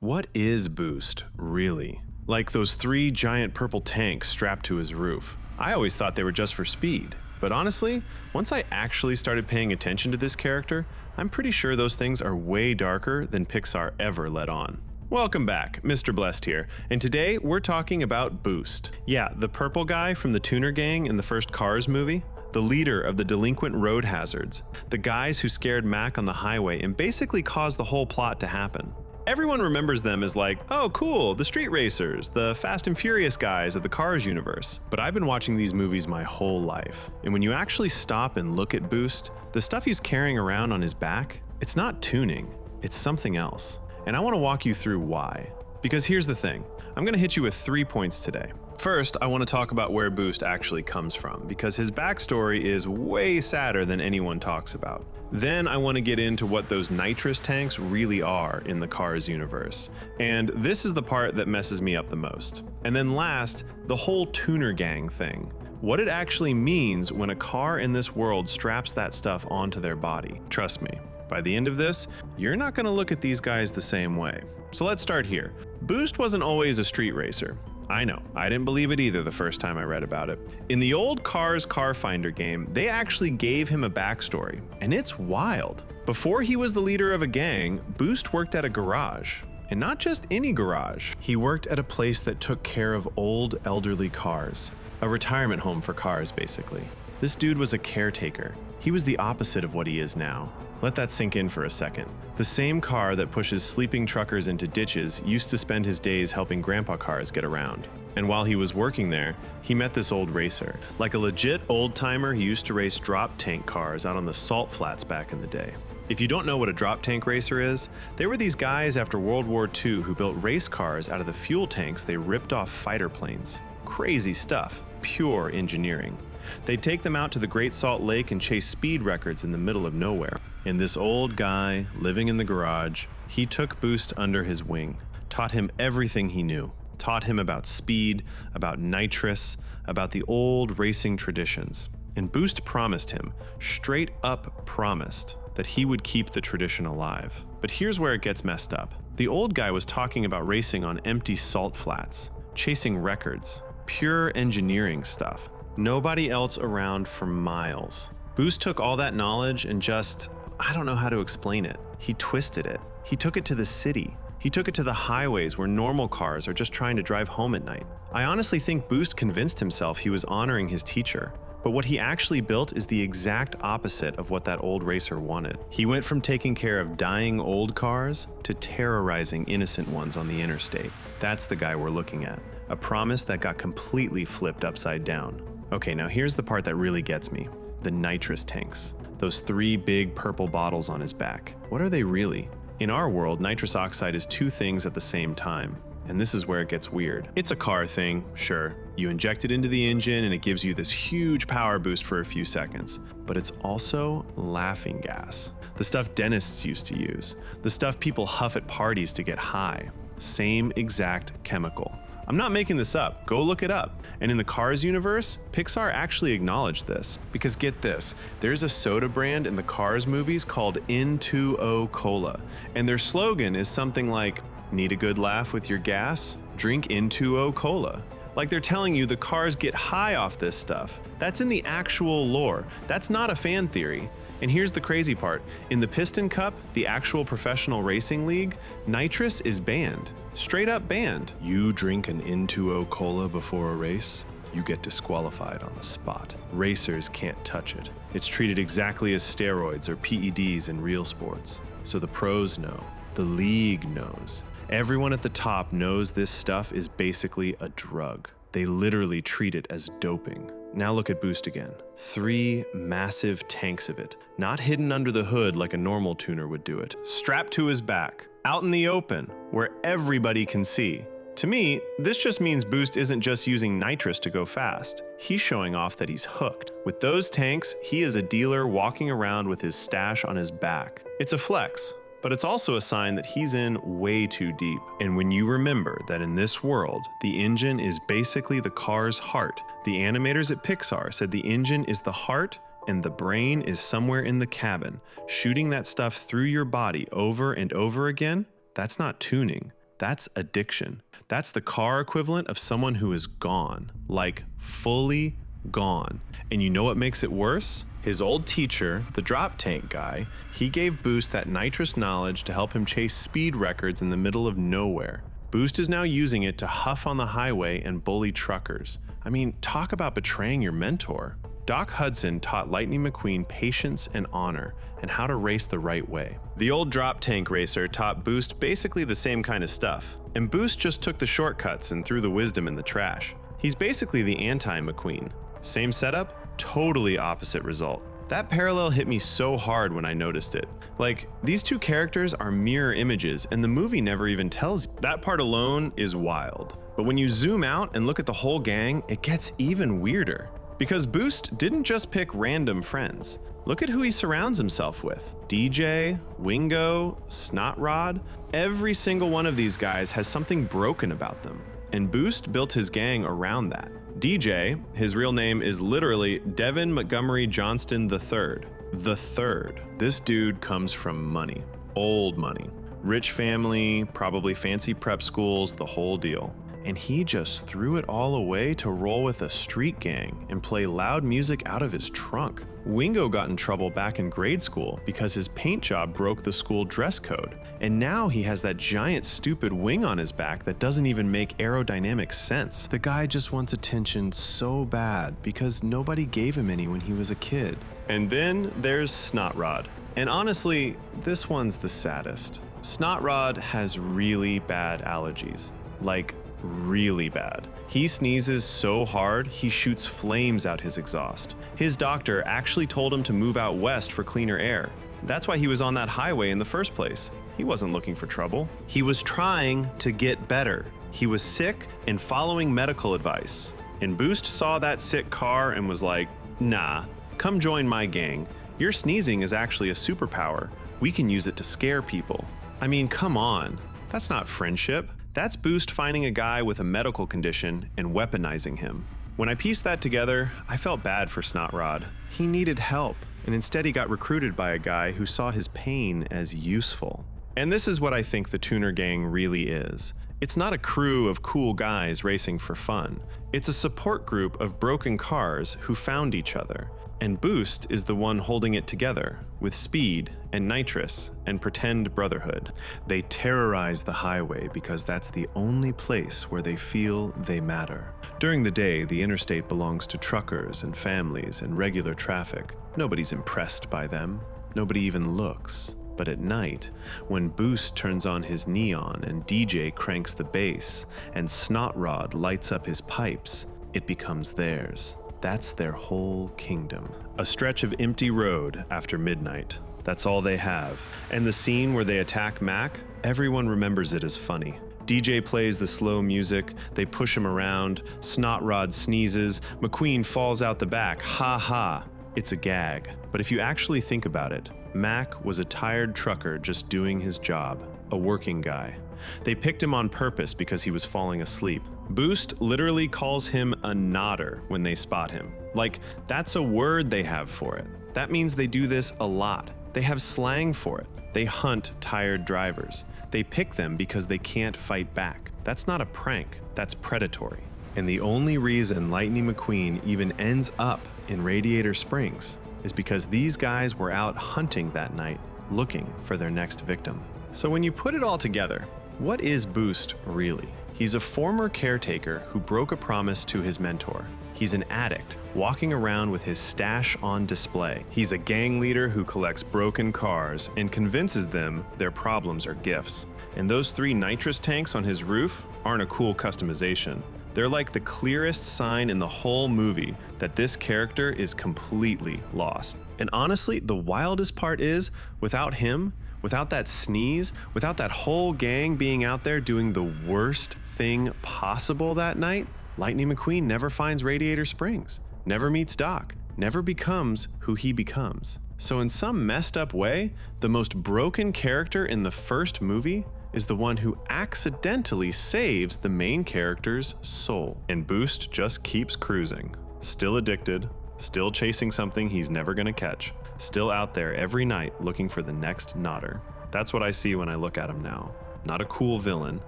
What is Boost, really? Like those 3 giant purple tanks strapped to his roof. I always thought they were just for speed. But honestly, once I actually started paying attention to this character, I'm pretty sure those things are way darker than Pixar ever let on. Welcome back, Mr. Blessed here, and today we're talking about Boost. Yeah, the purple guy from the Tuner Gang in the first Cars movie. The leader of the delinquent road hazards. The guys who scared Mac on the highway and basically caused the whole plot to happen. Everyone remembers them as like, oh cool, the street racers, the Fast and Furious guys of the Cars universe. But I've been watching these movies my whole life, and when you actually stop and look at Boost, the stuff he's carrying around on his back, it's not tuning, it's something else. And I want to walk you through why. Because here's the thing, I'm going to hit you with 3 points today. First, I want to talk about where Boost actually comes from, because his backstory is way sadder than anyone talks about. Then I want to get into what those nitrous tanks really are in the Cars universe. And this is the part that messes me up the most. And then last, the whole Tuner Gang thing. What it actually means when a car in this world straps that stuff onto their body. Trust me, by the end of this, you're not going to look at these guys the same way. So let's start here. Boost wasn't always a street racer. I know, I didn't believe it either the first time I read about it. In the old Cars Car Finder game, they actually gave him a backstory, and it's wild. Before he was the leader of a gang, Boost worked at a garage. And not just any garage. He worked at a place that took care of old, elderly cars. A retirement home for cars, basically. This dude was a caretaker. He was the opposite of what he is now. Let that sink in for a second. The same car that pushes sleeping truckers into ditches used to spend his days helping grandpa cars get around. And while he was working there, he met this old racer. Like a legit old-timer, he used to race drop tank cars out on the salt flats back in the day. If you don't know what a drop tank racer is, they were these guys after World War II who built race cars out of the fuel tanks they ripped off fighter planes. Crazy stuff, pure engineering. They'd take them out to the Great Salt Lake and chase speed records in the middle of nowhere. And this old guy, living in the garage, he took Boost under his wing, taught him everything he knew, taught him about speed, about nitrous, about the old racing traditions. And Boost promised him, straight up promised, that he would keep the tradition alive. But here's where it gets messed up. The old guy was talking about racing on empty salt flats, chasing records, pure engineering stuff. Nobody else around for miles. Boost took all that knowledge and just, I don't know how to explain it. He twisted it. He took it to the city. He took it to the highways where normal cars are just trying to drive home at night. I honestly think Boost convinced himself he was honoring his teacher. But what he actually built is the exact opposite of what that old racer wanted. He went from taking care of dying old cars to terrorizing innocent ones on the interstate. That's the guy we're looking at. A promise that got completely flipped upside down. Okay, now here's the part that really gets me. The nitrous tanks. Those 3 big purple bottles on his back. What are they really? In our world, nitrous oxide is 2 things at the same time. And this is where it gets weird. It's a car thing, sure. You inject it into the engine and it gives you this huge power boost for a few seconds. But it's also laughing gas. The stuff dentists used to use. The stuff people huff at parties to get high. Same exact chemical. I'm not making this up, go look it up. And in the Cars universe, Pixar actually acknowledged this. Because get this, there's a soda brand in the Cars movies called N2O Cola. And their slogan is something like, need a good laugh with your gas? Drink N2O Cola. Like they're telling you the cars get high off this stuff. That's in the actual lore. That's not a fan theory. And here's the crazy part. In the Piston Cup, the actual professional racing league, nitrous is banned. Straight up banned. You drink an N2O Cola before a race, you get disqualified on the spot. Racers can't touch it. It's treated exactly as steroids or PEDs in real sports. So the pros know. The league knows. Everyone at the top knows this stuff is basically a drug. They literally treat it as doping. Now look at Boost again. 3 massive tanks of it, not hidden under the hood like a normal tuner would do it. Strapped to his back, out in the open, where everybody can see. To me, this just means Boost isn't just using nitrous to go fast. He's showing off that he's hooked. With those tanks, he is a dealer walking around with his stash on his back. It's a flex. But it's also a sign that he's in way too deep. And when you remember that in this world, the engine is basically the car's heart, the animators at Pixar said the engine is the heart and the brain is somewhere in the cabin, shooting that stuff through your body over and over again, that's not tuning. That's addiction. That's the car equivalent of someone who is gone, like fully gone. And you know what makes it worse? His old teacher, the drop tank guy, he gave Boost that nitrous knowledge to help him chase speed records in the middle of nowhere. Boost is now using it to huff on the highway and bully truckers. I mean, talk about betraying your mentor. Doc Hudson taught Lightning McQueen patience and honor and how to race the right way. The old drop tank racer taught Boost basically the same kind of stuff, and Boost just took the shortcuts and threw the wisdom in the trash. He's basically the anti-McQueen. Same setup, totally opposite result. That parallel hit me so hard when I noticed it. Like, these two characters are mirror images and the movie never even tells you. That part alone is wild. But when you zoom out and look at the whole gang, it gets even weirder. Because Boost didn't just pick random friends. Look at who he surrounds himself with. DJ, Wingo, Snot Rod. Every single one of these guys has something broken about them. And Boost built his gang around that. DJ, his real name is literally Devin Montgomery Johnston III. The Third. This dude comes from money. Old money. Rich family, probably fancy prep schools, the whole deal. And he just threw it all away to roll with a street gang and play loud music out of his trunk. Wingo got in trouble back in grade school because his paint job broke the school dress code. And now he has that giant stupid wing on his back that doesn't even make aerodynamic sense. The guy just wants attention so bad because nobody gave him any when he was a kid. And then there's Snot Rod. And honestly, this one's the saddest. Snot Rod has really bad allergies. Like, really bad. He sneezes so hard, he shoots flames out his exhaust. His doctor actually told him to move out west for cleaner air. That's why he was on that highway in the first place. He wasn't looking for trouble. He was trying to get better. He was sick and following medical advice. And Boost saw that sick car and was like, nah, come join my gang. Your sneezing is actually a superpower. We can use it to scare people. I mean, come on. That's not friendship. That's Boost finding a guy with a medical condition and weaponizing him. When I pieced that together, I felt bad for Snot Rod. He needed help, and instead he got recruited by a guy who saw his pain as useful. And this is what I think the Tuner Gang really is. It's not a crew of cool guys racing for fun. It's a support group of broken cars who found each other. And Boost is the one holding it together with speed and nitrous and pretend brotherhood. They terrorize the highway because that's the only place where they feel they matter. During the day, the interstate belongs to truckers and families and regular traffic. Nobody's impressed by them. Nobody even looks. But at night, when Boost turns on his neon and DJ cranks the bass and Snot Rod lights up his pipes, it becomes theirs. That's their whole kingdom. A stretch of empty road after midnight. That's all they have. And the scene where they attack Mac, everyone remembers it as funny. DJ plays the slow music, they push him around, Snot Rod sneezes, McQueen falls out the back, ha ha. It's a gag. But if you actually think about it, Mac was a tired trucker just doing his job, a working guy. They picked him on purpose because he was falling asleep. Boost literally calls him a nodder when they spot him. Like, that's a word they have for it. That means they do this a lot. They have slang for it. They hunt tired drivers. They pick them because they can't fight back. That's not a prank, that's predatory. And the only reason Lightning McQueen even ends up in Radiator Springs is because these guys were out hunting that night, looking for their next victim. So when you put it all together, what is Boost really? He's a former caretaker who broke a promise to his mentor. He's an addict, walking around with his stash on display. He's a gang leader who collects broken cars and convinces them their problems are gifts. And those 3 nitrous tanks on his roof aren't a cool customization. They're like the clearest sign in the whole movie that this character is completely lost. And honestly, the wildest part is, without him, without that sneeze, without that whole gang being out there doing the worst thing possible that night, Lightning McQueen never finds Radiator Springs, never meets Doc, never becomes who he becomes. So in some messed up way, the most broken character in the first movie is the one who accidentally saves the main character's soul. And Boost just keeps cruising, still addicted, still chasing something he's never gonna catch, still out there every night looking for the next nodder. That's what I see when I look at him now. Not a cool villain,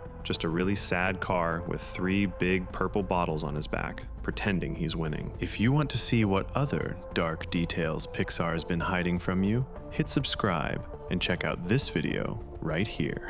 just a really sad car with 3 big purple bottles on his back, pretending he's winning. If you want to see what other dark details Pixar's been hiding from you, hit subscribe and check out this video right here.